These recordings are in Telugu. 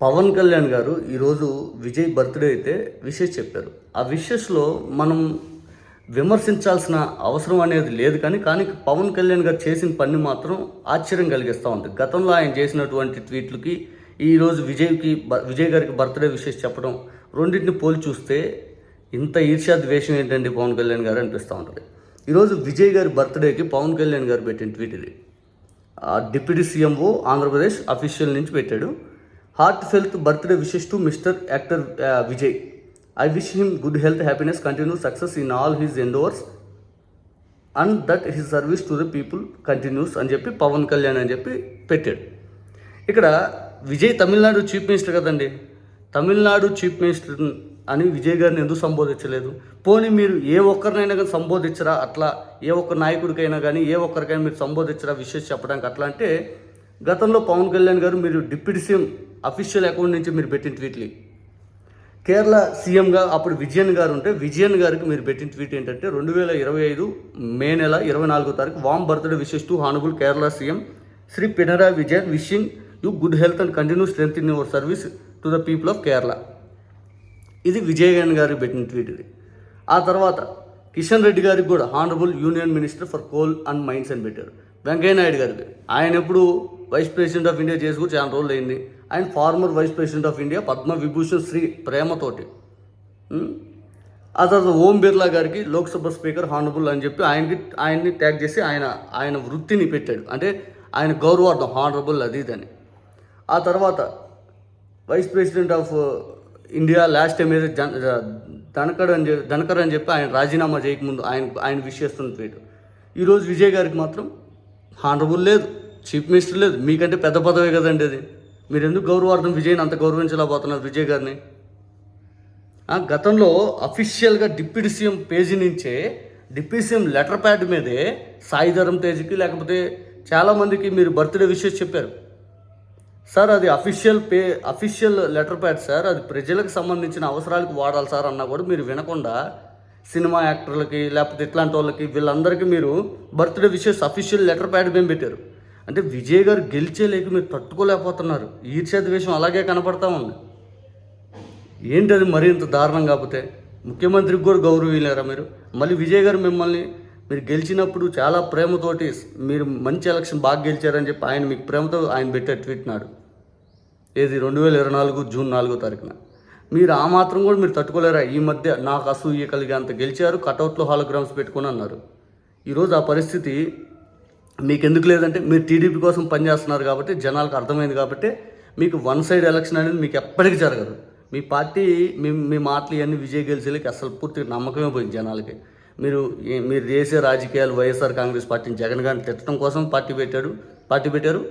పవన్ కళ్యాణ్ గారు ఈరోజు విజయ్ బర్త్డే అయితే విషెస్ చెప్పారు. ఆ విషెస్లో మనం విమర్శించాల్సిన అవసరం అనేది లేదు, కానీ పవన్ కళ్యాణ్ గారు చేసిన పని మాత్రం ఆశ్చర్యం కలిగిస్తూ ఉంటుంది. గతంలో ఆయన చేసినటువంటి ట్వీట్లకి ఈరోజు విజయ్ గారికి బర్త్డే విషెస్ చెప్పడం రెండింటిని పోల్చి చూస్తే ఇంత ఈర్ష్యా ద్వేషం ఏంటండి పవన్ కళ్యాణ్ గారు అనిపిస్తూ ఉంటుంది. ఈరోజు విజయ్ గారి బర్త్డేకి పవన్ కళ్యాణ్ గారు పెట్టిన ట్వీట్ ఇది. డిప్యూటీ సీఎంఓ ఆంధ్రప్రదేశ్ అఫీషియల్ నుంచి పెట్టాడు. Heartfelt birthday wishes to mister actor Vijay. I wish him good health, happiness, continue success in all his endeavours and that his service to the people continues అని చెప్పి పవన్ కళ్యాణ్ అని చెప్పి పెట్టాడు. ఇక్కడ విజయ్ తమిళనాడు చీఫ్ మినిస్టర్ కదండి. తమిళనాడు చీఫ్ మినిస్టర్ అని విజయ్ గారిని ఎందుకు సంబోధించలేదు? పోనీ మీరు ఏ ఒక్కరినైనా కానీ సంబోధించరా? అట్లా ఏ ఒక్క నాయకుడికైనా కానీ ఏ ఒక్కరికైనా మీరు సంబోధించరా విషయం చెప్పడానికి? అట్లా అంటే గతంలో పవన్ కళ్యాణ్ గారు మీరు డిప్యూటీ సీఎం అఫీషియల్ అకౌంట్ నుంచి మీరు పెట్టిన ట్వీట్లు, కేరళ సీఎంగా అప్పుడు విజయన్ గారు ఉంటే విజయన్ గారికి మీరు పెట్టిన ట్వీట్ ఏంటంటే 2025 మే నెల 24వ తారీఖు warm birthday wishes to honourable Kerala CM Shri Pinarayi Vijayan, wishing you good health and continue strength in your service to the people of Kerala. ఇది విజయన్ గారికి పెట్టిన ట్వీట్ ఇది. ఆ తర్వాత కిషన్ రెడ్డి గారికి కూడా honourable union minister for coal and mines అని పెట్టారు. వెంకయ్య నాయుడు గారికి ఆయన ఎప్పుడు వైస్ ప్రెసిడెంట్ ఆఫ్ ఇండియా చేసి కూడా చాలా రోజులు అయింది. ఆయన former vice president of India Padma Vibhushan Shri ప్రేమతోటి. ఆ తర్వాత ఓం బిర్లా గారికి లోక్సభ స్పీకర్ హానరబుల్ అని చెప్పి ఆయన్ని ట్యాగ్ చేసి ఆయన వృత్తిని పెట్టాడు, అంటే ఆయన గౌరవార్థం హానరబుల్ అది ఇదని. ఆ తర్వాత vice president of India last time ఏదో ధనకర్ అని చెప్పి ఆయన రాజీనామా చేయకముందు ఆయన విష్ చేస్తున్న ట్వీట్. ఈరోజు విజయ్ గారికి మాత్రం హానరబుల్ లేదు, చీఫ్ మినిస్టర్ లేదు. మీకంటే పెద్ద పదవే కదండి అది. మీరు ఎందుకు గౌరవార్థం విజయ్ని అంత గౌరవించలేకపోతున్నారు విజయ్ గారిని? గతంలో అఫీషియల్గా డిప్యూటీ సీఎం పేజీ నుంచే డిప్యూటీ సీఎం లెటర్ ప్యాడ్ మీదే సాయి ధరమ్ తేజ్కి లేకపోతే చాలామందికి మీరు బర్త్డే విషెస్ చెప్పారు. సార్ అది అఫీషియల్ లెటర్ ప్యాడ్ సార్, అది ప్రజలకు సంబంధించిన అవసరాలకు వాడాలి సార్ అన్నా కూడా మీరు వినకుండా సినిమా యాక్టర్లకి లేకపోతే ఇట్లాంటి వాళ్ళకి వీళ్ళందరికీ మీరు birthday wishes official letter pad మేము పెట్టారు. అంటే విజయ్ గారు గెలిచేలేక మీరు తట్టుకోలేకపోతున్నారు. ఈర్ష్యా ద్వేషం అలాగే కనపడతా ఉంది. ఏంటి అది మరీ ఇంత దారుణం? కాకపోతే ముఖ్యమంత్రికి కూడా గౌరవం ఇవ్వలేరా మీరు? మళ్ళీ విజయ్ గారు మీరు గెలిచినప్పుడు చాలా ప్రేమతోటి మీరు మంచి ఎలక్షన్ బాగా గెలిచారని చెప్పి ఆయన మీకు ప్రేమతో ఆయన పెట్టే ట్వీట్ నాడు ఏది 2024 జూన్ 4వ తారీఖున. మీరు ఆ మాత్రం కూడా మీరు తట్టుకోలేరా? ఈ మధ్య నాకు అసూయ కలిగి అంత గెలిచారు, కటౌట్లో హాలోగ్రామ్స్ పెట్టుకుని అన్నారు. ఈరోజు ఆ పరిస్థితి మీకు ఎందుకు లేదంటే మీరు టీడీపీ కోసం పనిచేస్తున్నారు కాబట్టి, జనాలకు అర్థమైంది కాబట్టి మీకు వన్ సైడ్ ఎలక్షన్ అనేది మీకు ఎప్పటికీ జరగదు. మీ పార్టీ మీ మాటలు ఇవన్నీ విజయ్ గెలిచేలకి అసలు పూర్తిగా నమ్మకమే పోయింది జనాలకి. మీరు చేసే రాజకీయాలు వైఎస్ఆర్ కాంగ్రెస్ పార్టీని జగన్ గారిని తిట్టడం కోసం పార్టీ పెట్టారు.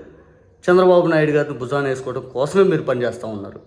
చంద్రబాబు నాయుడు గారిని భుజాన వేసుకోవడం కోసమే మీరు పనిచేస్తూ ఉన్నారు.